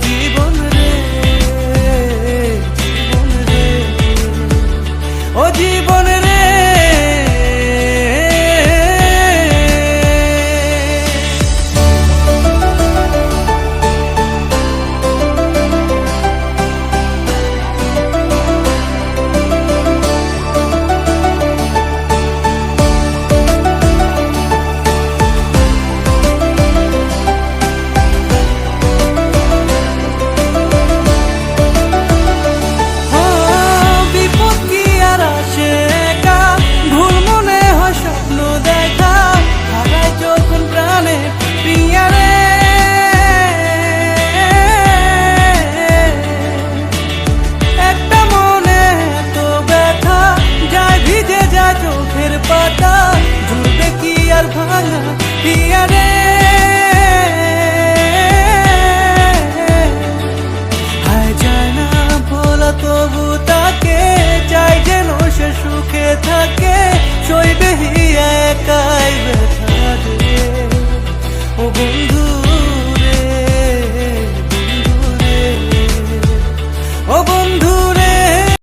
জীবন রে, জীবন রে, ও জীবন রে। পাতা ঝুলবে কি আর ভাঙা পিয়া রে, হায় যায় না ভোলা তবু তাকে, চাই যেন সে সুখে থাকে, সইবে হিয়া একাই।